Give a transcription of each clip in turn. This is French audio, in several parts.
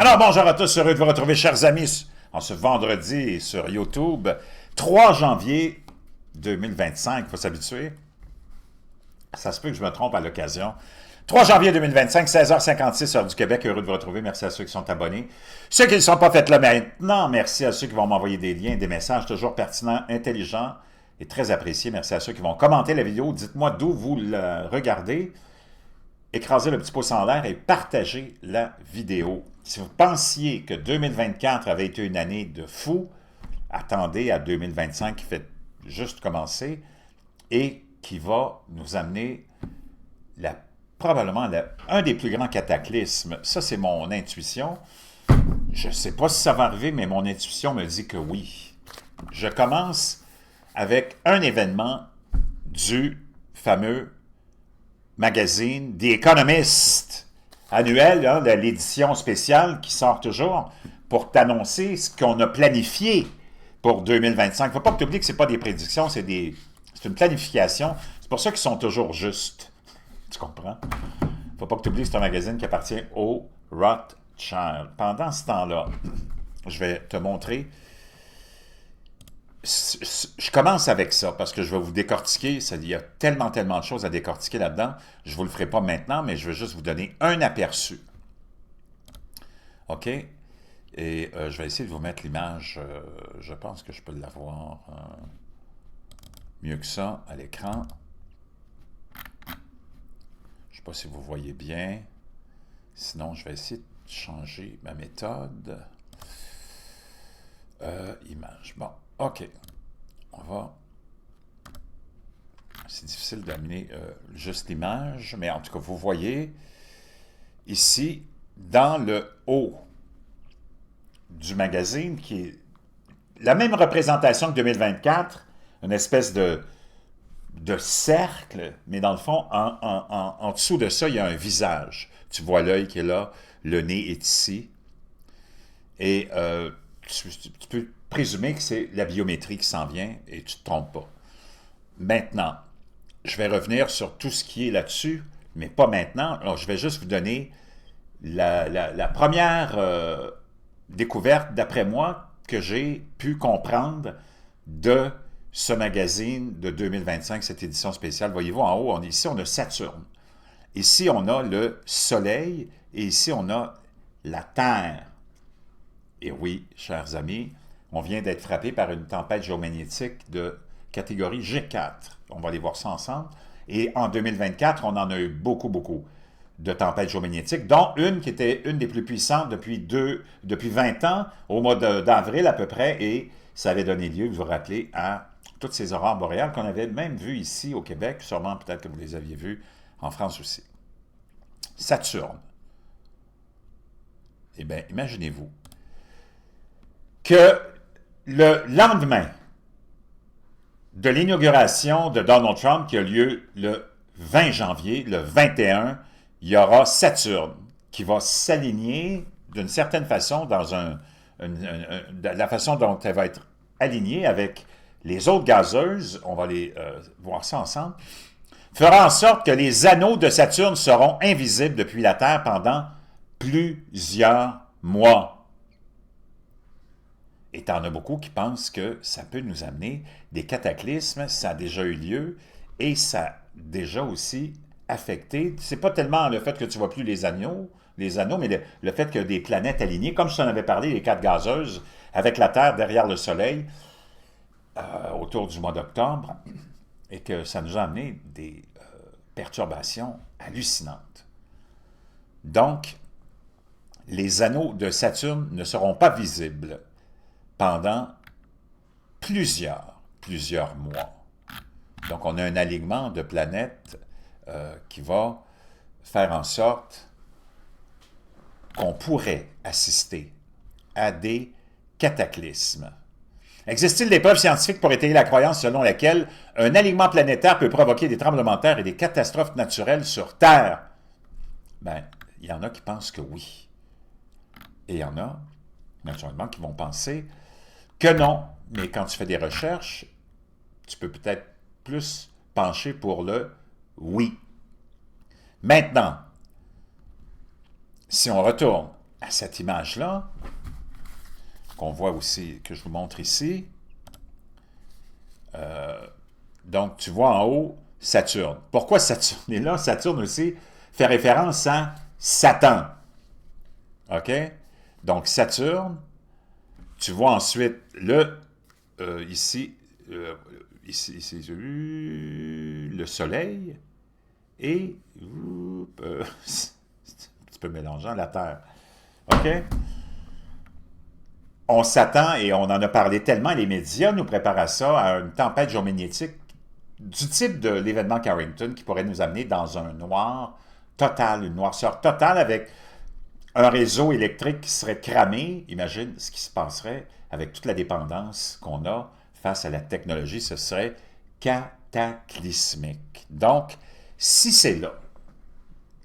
Alors, bonjour à tous, heureux de vous retrouver, chers amis, en ce vendredi sur YouTube, 3 janvier 2025, il faut s'habituer. Ça se peut que je me trompe à l'occasion. 3 janvier 2025, 16h56, heure du Québec, heureux de vous retrouver. Merci à ceux qui sont abonnés. Ceux qui ne sont pas faits là maintenant, merci à ceux qui vont m'envoyer des liens, des messages toujours pertinents, intelligents et très appréciés. Merci à ceux qui vont commenter la vidéo. Dites-moi d'où vous la regardez. Écrasez le petit pouce en l'air et partagez la vidéo. Si vous pensiez que 2024 avait été une année de fou, attendez à 2025 qui fait juste commencer et qui va nous amener probablement un des plus grands cataclysmes. Ça, c'est mon intuition. Je ne sais pas si ça va arriver, mais mon intuition me dit que oui. Je commence avec un événement du fameux magazine The Economist annuel, hein, de l'édition spéciale qui sort toujours pour t'annoncer ce qu'on a planifié pour 2025. Il ne faut pas que tu oublies que ce n'est pas des prédictions, c'est une planification. C'est pour ça qu'ils sont toujours justes. Tu comprends? Il ne faut pas que tu oublies que c'est un magazine qui appartient au Rothschild. Pendant ce temps-là, je vais te montrer. Je commence avec ça parce que je vais vous décortiquer. Il y a tellement de choses à décortiquer là-dedans. Je ne vous le ferai pas maintenant, mais je vais juste vous donner un aperçu. OK? Et je vais essayer de vous mettre l'image. Je pense que je peux l'avoir mieux que ça à l'écran. Je ne sais pas si vous voyez bien. Sinon, je vais essayer de changer ma méthode. Image. Bon. OK. On va... C'est difficile d'amener juste l'image, mais en tout cas, vous voyez ici, dans le haut du magazine, qui est la même représentation que 2024, une espèce de cercle, mais dans le fond, en dessous de ça, il y a un visage. Tu vois l'œil qui est là, le nez est ici, et tu peux présumer que c'est la biométrie qui s'en vient et tu ne te trompes pas. Maintenant, je vais revenir sur tout ce qui est là-dessus, mais pas maintenant. Alors, je vais juste vous donner la première découverte, d'après moi, que j'ai pu comprendre de ce magazine de 2025, cette édition spéciale. Voyez-vous, en haut, ici, on a Saturne. Ici, on a le Soleil et ici, on a la Terre. Et oui, chers amis, on vient d'être frappé par une tempête géomagnétique de catégorie G4. On va aller voir ça ensemble. Et en 2024, on en a eu beaucoup de tempêtes géomagnétiques, dont une qui était une des plus puissantes depuis 20 ans, au mois d'avril à peu près, et ça avait donné lieu, vous vous rappelez, à toutes ces aurores boréales qu'on avait même vues ici au Québec, sûrement peut-être que vous les aviez vues en France aussi. Saturne. Eh bien, imaginez-vous que le lendemain de l'inauguration de Donald Trump, qui a lieu le 20 janvier, le 21, il y aura Saturne qui va s'aligner d'une certaine façon dans la façon dont elle va être alignée avec les autres gazeuses, on va aller voir ça ensemble, fera en sorte que les anneaux de Saturne seront invisibles depuis la Terre pendant plusieurs mois. Et t'en as beaucoup qui pensent que ça peut nous amener des cataclysmes, ça a déjà eu lieu, et ça a déjà aussi affecté, c'est pas tellement le fait que tu ne vois plus les anneaux, mais le fait que des planètes alignées, comme je t'en avais parlé, les 4 gazeuses, avec la Terre derrière le Soleil, autour du mois d'octobre, et que ça nous a amené des perturbations hallucinantes. Donc, les anneaux de Saturne ne seront pas visibles pendant plusieurs mois. Donc, on a un alignement de planètes qui va faire en sorte qu'on pourrait assister à des cataclysmes. Existe-t-il des preuves scientifiques pour étayer la croyance selon laquelle un alignement planétaire peut provoquer des tremblements de terre et des catastrophes naturelles sur Terre? Bien, il y en a qui pensent que oui. Et il y en a, naturellement, qui vont penser que non. Mais quand tu fais des recherches, tu peux peut-être plus pencher pour le oui. Maintenant, si on retourne à cette image-là, qu'on voit aussi, que je vous montre ici. Donc, tu vois en haut Saturne. Pourquoi Saturne est là? Saturne aussi fait référence à Satan. OK? Donc, Saturne, tu vois ensuite ici, le Soleil et c'est un petit peu mélangeant, la Terre. OK? On s'attend, et on en a parlé tellement, les médias nous préparent à ça, à une tempête géomagnétique du type de l'événement Carrington qui pourrait nous amener dans un noir total, une noirceur totale avec un réseau électrique qui serait cramé. Imagine ce qui se passerait avec toute la dépendance qu'on a face à la technologie. Ce serait cataclysmique. Donc, si c'est là,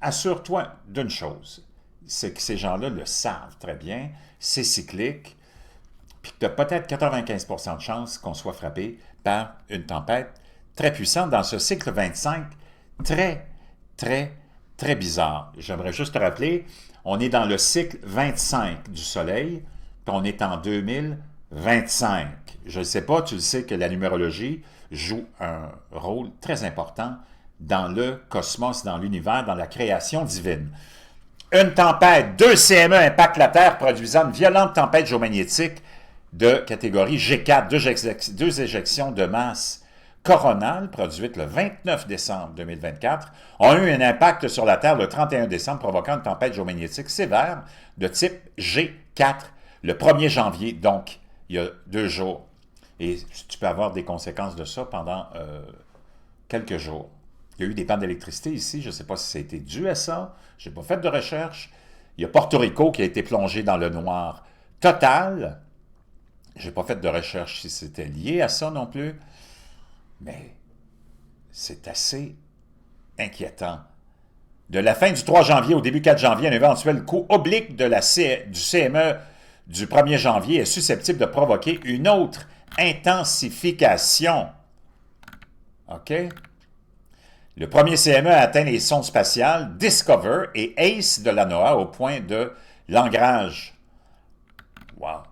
assure-toi d'une chose, c'est que ces gens-là le savent très bien, c'est cyclique, puis que tu as peut-être 95% de chances qu'on soit frappé par une tempête très puissante dans ce cycle 25, très, très, très bizarre. J'aimerais juste te rappeler, on est dans le cycle 25 du Soleil, puis on est en 2025. Je ne sais pas, tu le sais que la numérologie joue un rôle très important dans le cosmos, dans l'univers, dans la création divine. Une tempête, 2 CME impactent la Terre, produisant une violente tempête géomagnétique de catégorie G4, deux éjections de masse coronale, produites le 29 décembre 2024, ont eu un impact sur la Terre le 31 décembre, provoquant une tempête géomagnétique sévère de type G4 le 1er janvier, donc il y a 2 jours. Et tu peux avoir des conséquences de ça pendant quelques jours. Il y a eu des pannes d'électricité ici, je ne sais pas si ça a été dû à ça, je n'ai pas fait de recherche. Il y a Porto Rico qui a été plongé dans le noir total. Je n'ai pas fait de recherche si c'était lié à ça non plus. Mais c'est assez inquiétant. De la fin du 3 janvier au début 4 janvier, un éventuel coup oblique du CME du 1er janvier est susceptible de provoquer une autre intensification. OK? Le premier CME a atteint les sondes spatiales Discover et ACE de la NOAA au point de l'ancrage. Wow!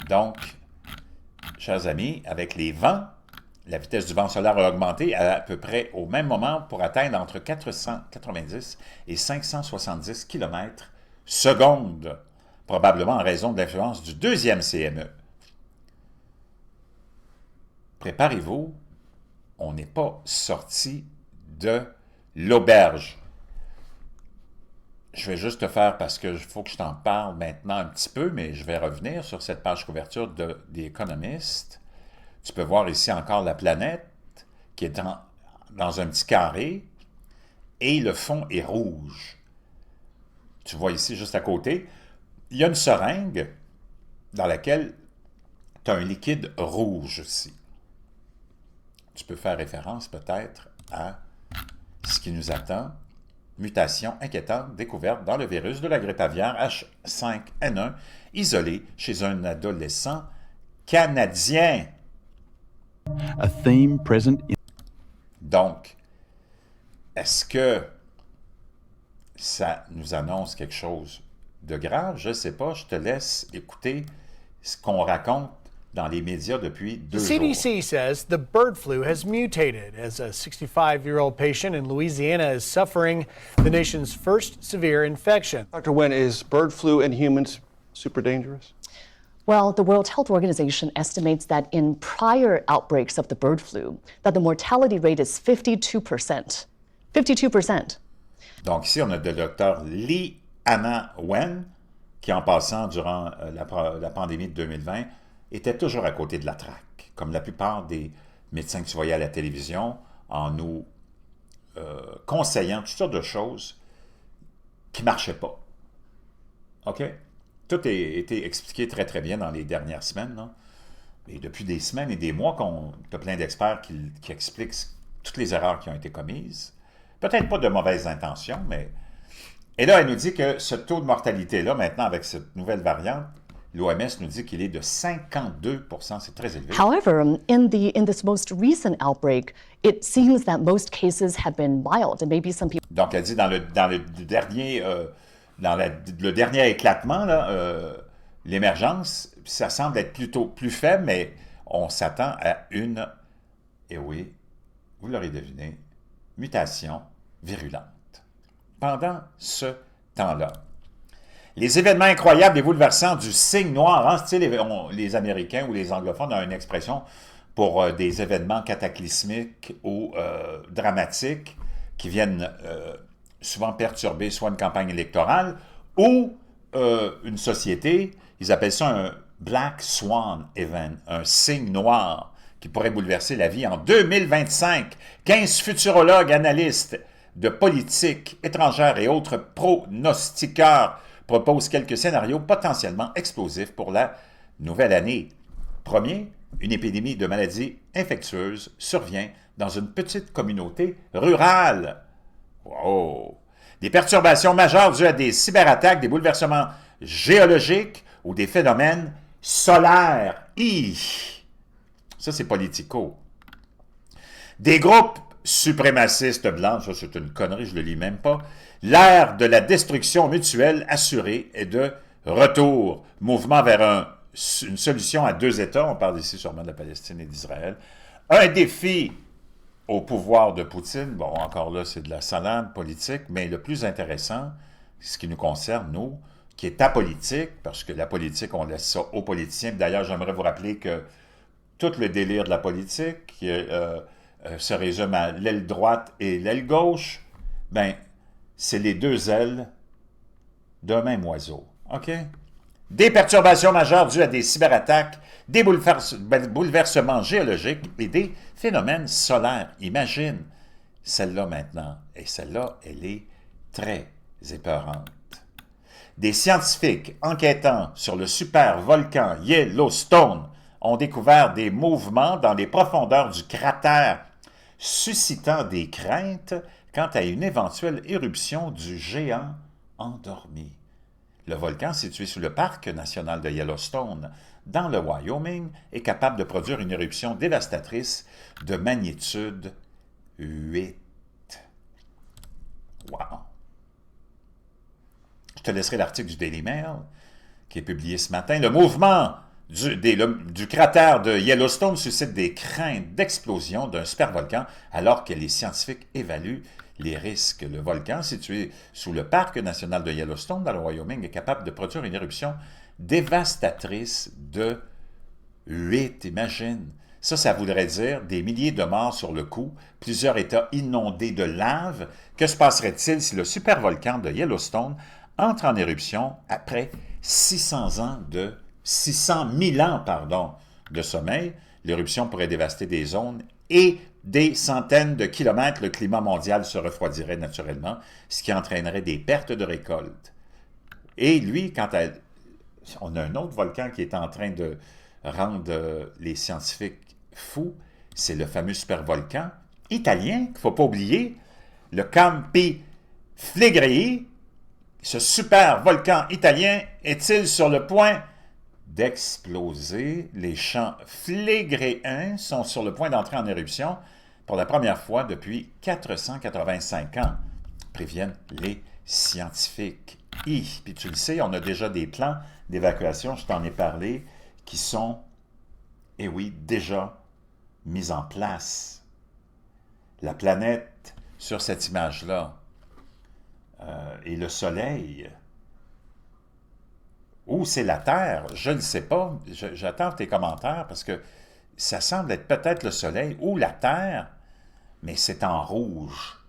Donc, chers amis, avec les vents, la vitesse du vent solaire a augmenté à peu près au même moment pour atteindre entre 490 et 570 km/s, probablement en raison de l'influence du deuxième CME. Préparez-vous, on n'est pas sorti de l'auberge. Je vais juste te faire, parce qu'il faut que je t'en parle maintenant un petit peu, mais je vais revenir sur cette page couverture de The Economist. Tu peux voir ici encore la planète qui est dans un petit carré et le fond est rouge. Tu vois ici juste à côté, il y a une seringue dans laquelle tu as un liquide rouge aussi. Tu peux faire référence peut-être à ce qui nous attend. Mutation inquiétante découverte dans le virus de la grippe aviaire H5N1 isolé chez un adolescent canadien. A theme present in... Donc, est-ce que ça nous annonce quelque chose de grave? Je ne sais pas, je te laisse écouter ce qu'on raconte dans les médias depuis 2 jours. The CDC says the bird flu has mutated as a 65-year-old patient in Louisiana is suffering the nation's first severe infection. Dr. Wen, is bird flu in humans super dangerous? Well, the World Health Organization estimates that in prior outbreaks of the bird flu, that the mortality rate is 52%. 52%. Donc ici, on a le docteur Lee Anna Wen, qui en passant durant la pandémie de 2020, était toujours à côté de la traque, comme la plupart des médecins que tu voyais à la télévision, en nous conseillant toutes sortes de choses qui ne marchaient pas. OK? Tout a été expliqué très, très bien dans les dernières semaines. Là. Et depuis des semaines et des mois, tu as plein d'experts qui expliquent toutes les erreurs qui ont été commises. Peut-être pas de mauvaises intentions, mais... Et là, elle nous dit que ce taux de mortalité-là, maintenant, avec cette nouvelle variante, l'OMS nous dit qu'il est de 52%, c'est très élevé. However, in this most recent outbreak, it seems that most cases have been mild and maybe some people... Donc, elle dit dans le dernier dans le dernier éclatement, l'émergence, ça semble être plutôt plus faible, mais on s'attend à une, et oui, vous l'aurez deviné, mutation virulente. Pendant ce temps-là, les événements incroyables et bouleversants du signe noir, hein, les Américains ou les anglophones ont une expression pour des événements cataclysmiques ou dramatiques qui viennent souvent perturber soit une campagne électorale ou une société. Ils appellent ça un Black Swan Event, un signe noir qui pourrait bouleverser la vie en 2025. 15 futurologues, analystes de politique étrangère et autres pronostiqueurs proposent quelques scénarios potentiellement explosifs pour la nouvelle année. Premier, une épidémie de maladies infectieuses survient dans une petite communauté rurale. Wow! Des perturbations majeures dues à des cyberattaques, des bouleversements géologiques ou des phénomènes solaires. Ça, c'est politico. Des groupes suprémacistes blancs, ça c'est une connerie, je ne le lis même pas. L'ère de la destruction mutuelle assurée est de retour. Mouvement vers une solution à 2 États, on parle ici sûrement de la Palestine et d'Israël. Un défi au pouvoir de Poutine, bon, encore là, c'est de la salade politique, mais le plus intéressant, ce qui nous concerne, nous, qui est apolitique, parce que la politique, on laisse ça aux politiciens. D'ailleurs, j'aimerais vous rappeler que tout le délire de la politique, qui se résume à l'aile droite et l'aile gauche, ben, c'est les 2 ailes d'un même oiseau. OK? Des perturbations majeures dues à des cyberattaques, des bouleversements géologiques et des phénomènes solaires. Imagine celle-là maintenant. Et celle-là, elle est très épeurante. Des scientifiques enquêtant sur le super volcan Yellowstone ont découvert des mouvements dans les profondeurs du cratère, suscitant des craintes quant à une éventuelle éruption du géant endormi. Le volcan, situé sous le parc national de Yellowstone, dans le Wyoming, est capable de produire une éruption dévastatrice de magnitude 8. Wow! Je te laisserai l'article du Daily Mail qui est publié ce matin. Le mouvement du cratère de Yellowstone suscite des craintes d'explosion d'un supervolcan alors que les scientifiques évaluent les risques. Le volcan, situé sous le parc national de Yellowstone, dans le Wyoming, est capable de produire une éruption dévastatrice de 8. Imagine. Ça voudrait dire des milliers de morts sur le coup, plusieurs États inondés de lave. Que se passerait-il si le supervolcan de Yellowstone entre en éruption après 600 000 ans de sommeil? L'éruption pourrait dévaster des zones et des centaines de kilomètres. Le climat mondial se refroidirait naturellement, ce qui entraînerait des pertes de récoltes. Et lui, on a un autre volcan qui est en train de rendre les scientifiques fous, c'est le fameux supervolcan italien, qu'il ne faut pas oublier, le Campi Flegrei. Ce super volcan italien est-il sur le point d'exploser? Les champs phlegréens sont sur le point d'entrer en éruption pour la première fois depuis 485 ans, préviennent les scientifiques. Puis tu le sais, on a déjà des plans d'évacuation, je t'en ai parlé, qui sont, eh oui, déjà mis en place. La planète, sur cette image-là, et le Soleil, ou c'est la Terre, je ne sais pas, j'attends tes commentaires parce que ça semble être peut-être le Soleil ou la Terre, mais c'est en rouge.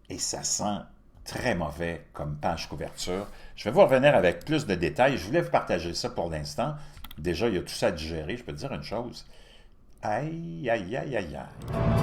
Et ça sent très mauvais comme page couverture. Je vais vous revenir avec plus de détails. Je voulais vous partager ça pour l'instant. Déjà, il y a tout ça à digérer. Je peux te dire une chose. Aïe, aïe, aïe, aïe, aïe.